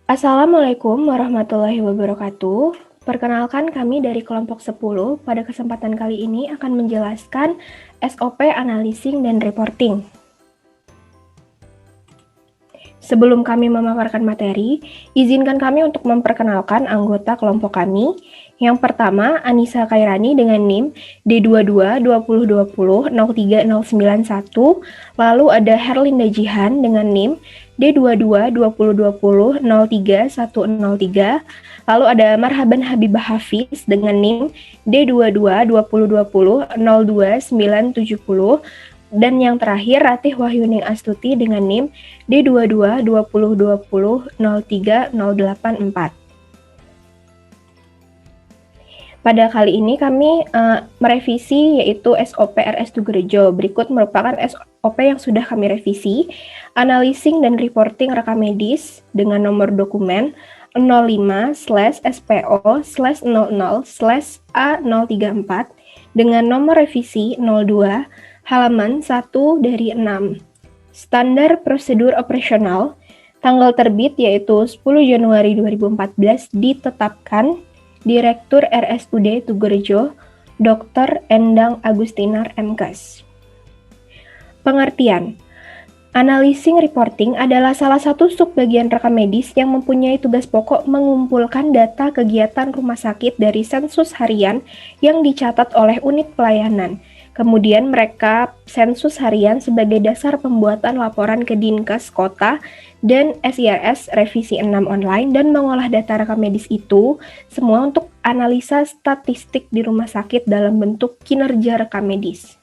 Assalamualaikum warahmatullahi wabarakatuh. Perkenalkan kami dari kelompok 10. Pada kesempatan kali ini akan menjelaskan SOP Analyzing dan Reporting. Sebelum kami memaparkan materi, izinkan kami untuk memperkenalkan anggota kelompok kami. Yang pertama, Anissa Khairani dengan NIM D22 2020 03091. Lalu ada Herlinda Jihan dengan NIM D22 2020 03103. Lalu ada Marhaban Habibah Hafiz dengan NIM D22 2020 02970. Dan yang terakhir, Ratih Wahyuning Astuti dengan NIM D22 2020 03084. Pada kali ini kami merevisi yaitu SOP RS Tugerejo. Berikut merupakan SOP yang sudah kami revisi. Analyzing dan Reporting rekam medis dengan nomor dokumen 05/SPO/00/A034 dengan nomor revisi 02 halaman 1 dari 6. Standar prosedur operasional, tanggal terbit yaitu 10 Januari 2014 ditetapkan Direktur RSUD Tugerejo, Dr. Endang Agustinar MKes. Pengertian. Analyzing reporting adalah salah satu subbagian rekam medis yang mempunyai tugas pokok mengumpulkan data kegiatan rumah sakit dari sensus harian yang dicatat oleh unit pelayanan. Kemudian mereka sensus harian sebagai dasar pembuatan laporan ke Dinkes Kota dan SIRS Revisi 6 online dan mengolah data rekam medis itu semua untuk analisa statistik di rumah sakit dalam bentuk kinerja rekam medis.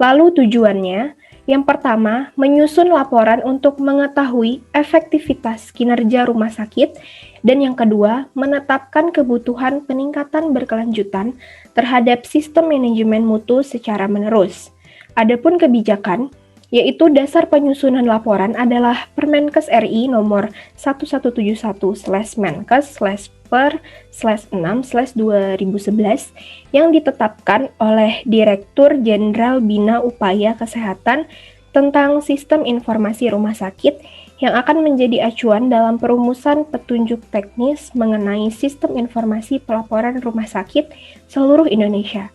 Lalu tujuannya, yang pertama, menyusun laporan untuk mengetahui efektivitas kinerja rumah sakit, dan yang kedua, menetapkan kebutuhan peningkatan berkelanjutan terhadap sistem manajemen mutu secara menerus. Adapun kebijakan, yaitu dasar penyusunan laporan adalah Permenkes RI nomor 1171/Menkes/per/6/2011 yang ditetapkan oleh Direktur Jenderal Bina Upaya Kesehatan tentang Sistem Informasi Rumah Sakit yang akan menjadi acuan dalam perumusan petunjuk teknis mengenai sistem informasi pelaporan rumah sakit seluruh Indonesia.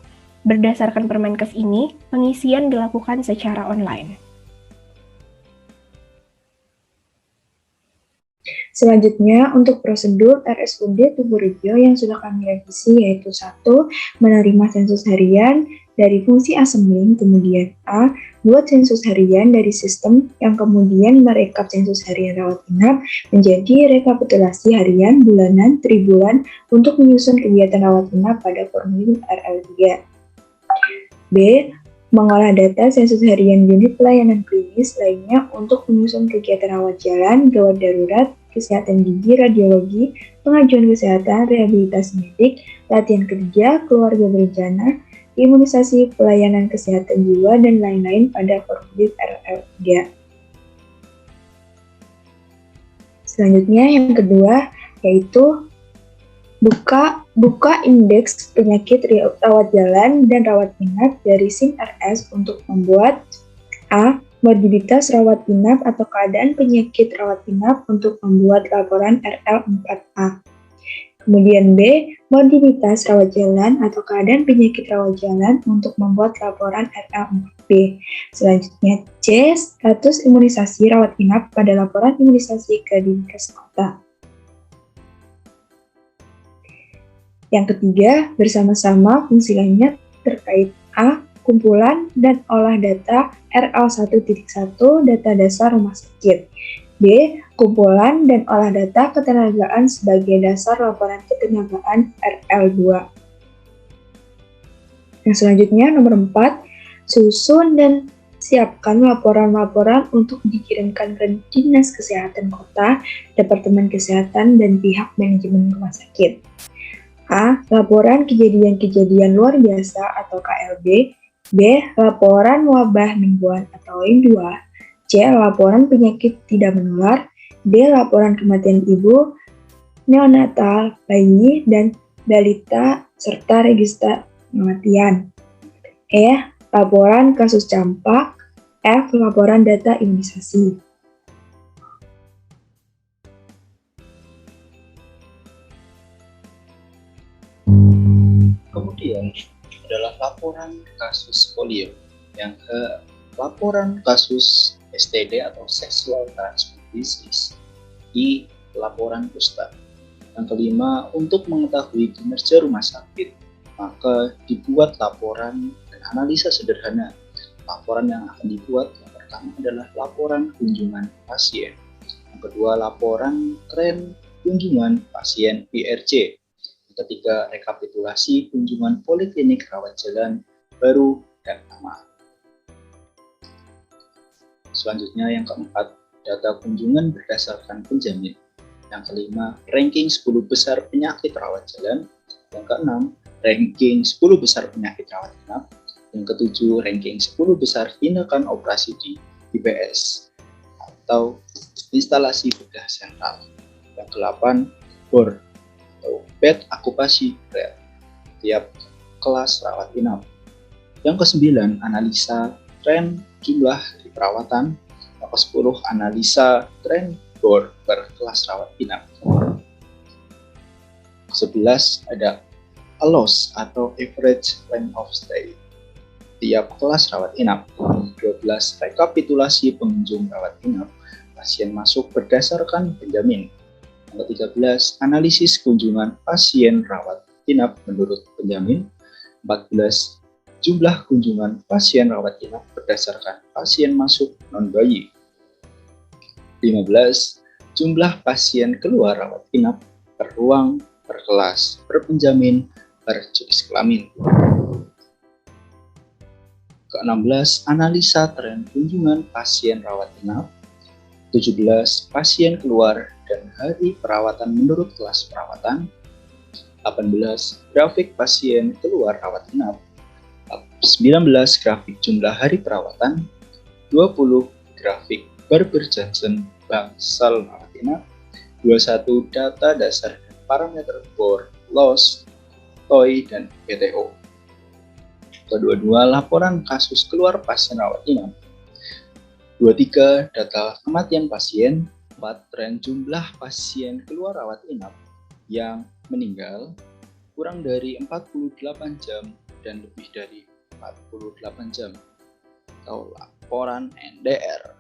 Berdasarkan Permenkes ini, pengisian dilakukan secara online. Selanjutnya, untuk prosedur RSUD Tugurejo yang sudah kami revisi yaitu 1. Menerima sensus harian dari fungsi assembling, kemudian A. Buat sensus harian dari sistem yang kemudian merekap sensus harian rawat inap menjadi rekapitulasi harian, bulanan, tribulan untuk menyusun kegiatan rawat inap pada formulir RL3. B. Mengolah data sensus harian unit pelayanan klinis lainnya untuk menyusun kegiatan rawat jalan, gawat darurat, kesehatan gigi, radiologi, pengajuan kesehatan, rehabilitasi medik, latihan kerja, keluarga berencana, imunisasi, pelayanan kesehatan jiwa, dan lain-lain pada formulir RL3. Selanjutnya yang kedua yaitu buka indeks penyakit rawat jalan dan rawat inap dari SIM RS untuk membuat A. Morbiditas rawat inap atau keadaan penyakit rawat inap untuk membuat laporan RL4A. Kemudian B. Morbiditas rawat jalan atau keadaan penyakit rawat jalan untuk membuat laporan RL4B. Selanjutnya C. Status imunisasi rawat inap pada laporan imunisasi ke Dinkes Kota. Yang ketiga, bersama-sama fungsi lainnya terkait A. Kumpulan dan olah data RL1.1 data dasar rumah sakit. B. Kumpulan dan olah data ketenagaan sebagai dasar laporan ketenagaan RL2. Yang selanjutnya, nomor 4. Susun dan siapkan laporan-laporan untuk dikirimkan ke Dinas Kesehatan Kota, Departemen Kesehatan, dan pihak manajemen rumah sakit. A. Laporan kejadian-kejadian luar biasa atau KLB. B. Laporan wabah mingguan atau LIM2. C. Laporan penyakit tidak menular. D. Laporan kematian ibu, neonatal, bayi, dan balita, serta register kematian. E. Laporan kasus campak. F. Laporan data imunisasi. laporan kasus polio. Yang ke laporan kasus STD atau Sexual Transmitted Disease di laporan kusta. Yang kelima, untuk mengetahui kinerja rumah sakit, maka dibuat laporan dan analisa sederhana. Laporan yang akan dibuat yang pertama adalah laporan kunjungan pasien. Yang kedua, laporan tren kunjungan pasien PRJ. Yang ketiga, rekapitulasi kunjungan poliklinik rawat jalan baru dan lama. Selanjutnya yang keempat, data kunjungan berdasarkan penjamin. Yang kelima, ranking 10 besar penyakit rawat jalan. Yang keenam, ranking 10 besar penyakit rawat inap. Yang ketujuh, ranking 10 besar tindakan operasi di IPS atau instalasi bedah sentral. Yang ke-8, BOR atau bed okupasi rate tiap kelas rawat inap. Yang ke-9, analisa tren jumlah di perawatan. Yang ke-10, analisa tren BOR per kelas rawat inap. 11 ada ALOS atau average length of stay tiap kelas rawat inap. 12 rekapitulasi pengunjung rawat inap pasien masuk berdasarkan penjamin. Yang ke-13 analisis kunjungan pasien rawat inap menurut penjamin. 14 jumlah kunjungan pasien rawat inap berdasarkan pasien masuk non bayi. 15. Jumlah pasien keluar rawat inap per ruang, per kelas, per penjamin, per jenis kelamin. Ke-16. Analisa tren kunjungan pasien rawat inap. 17. Pasien keluar dan hari perawatan menurut kelas perawatan. 18. Grafik pasien keluar rawat inap. 19. Grafik jumlah hari perawatan. 20. Grafik Barber Johnson Bangsal rawat inap. 21. Data dasar dan parameter BOR, LOS, TOI, dan PTO. Ke-22. Laporan kasus keluar pasien rawat inap. 23. Data kematian pasien. 4. Tren jumlah pasien keluar rawat inap yang meninggal kurang dari 48 jam dan lebih dari 48 jam atau laporan NDR.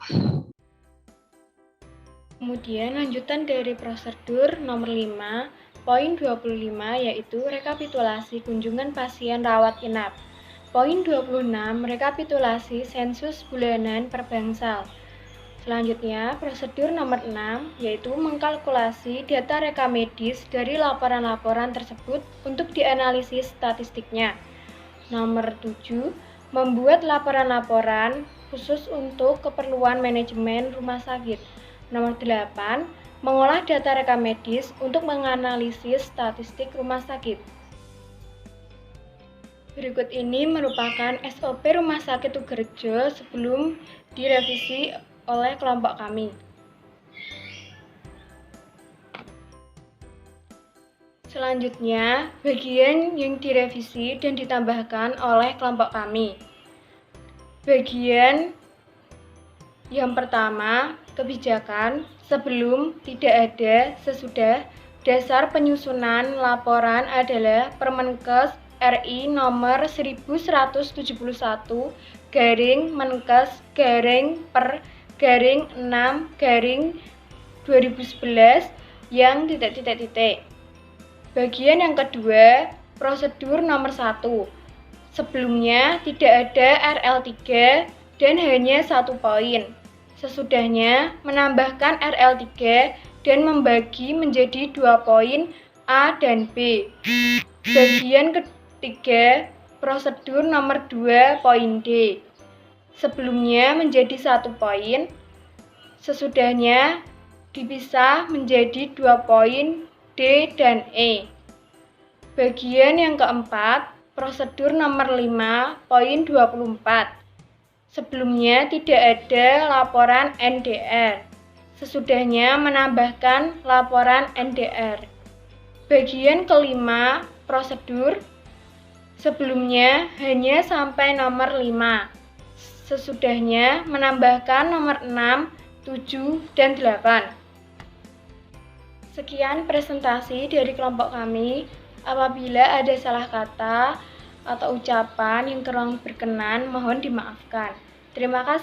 Kemudian lanjutan dari prosedur nomor 5, poin 25 yaitu rekapitulasi kunjungan pasien rawat inap. Poin 26, rekapitulasi sensus bulanan per bangsal. Selanjutnya, prosedur nomor 6 yaitu mengkalkulasi data rekam medis dari laporan-laporan tersebut untuk dianalisis statistiknya. Nomor 7, membuat laporan-laporan khusus untuk keperluan manajemen rumah sakit. Nomor 8, mengolah data rekam medis untuk menganalisis statistik rumah sakit. Berikut ini merupakan SOP Rumah Sakit Tugerjo sebelum direvisi oleh kelompok kami. Selanjutnya, bagian yang direvisi dan ditambahkan oleh kelompok kami. Bagian yang pertama, kebijakan sebelum, tidak ada, sesudah. Dasar penyusunan laporan adalah Permenkes RI nomor 1171 Menkes per 6 2011 yang titik. Bagian yang kedua, prosedur nomor 1. Sebelumnya tidak ada RL3 dan hanya 1 poin. Sesudahnya menambahkan RL3 dan membagi menjadi 2 poin A dan B. Bagian ketiga, prosedur nomor 2 poin D. Sebelumnya menjadi 1 poin, sesudahnya dipisah menjadi 2 poin D dan E. Bagian yang keempat, prosedur nomor 5 poin 24. Sebelumnya tidak ada laporan NDR, sesudahnya menambahkan laporan NDR. Bagian kelima, prosedur. Sebelumnya hanya sampai nomor 5, sesudahnya menambahkan nomor 6, 7, dan 8. Sekian presentasi dari kelompok kami. Apabila ada salah kata atau ucapan yang kurang berkenan mohon dimaafkan. Terima kasih.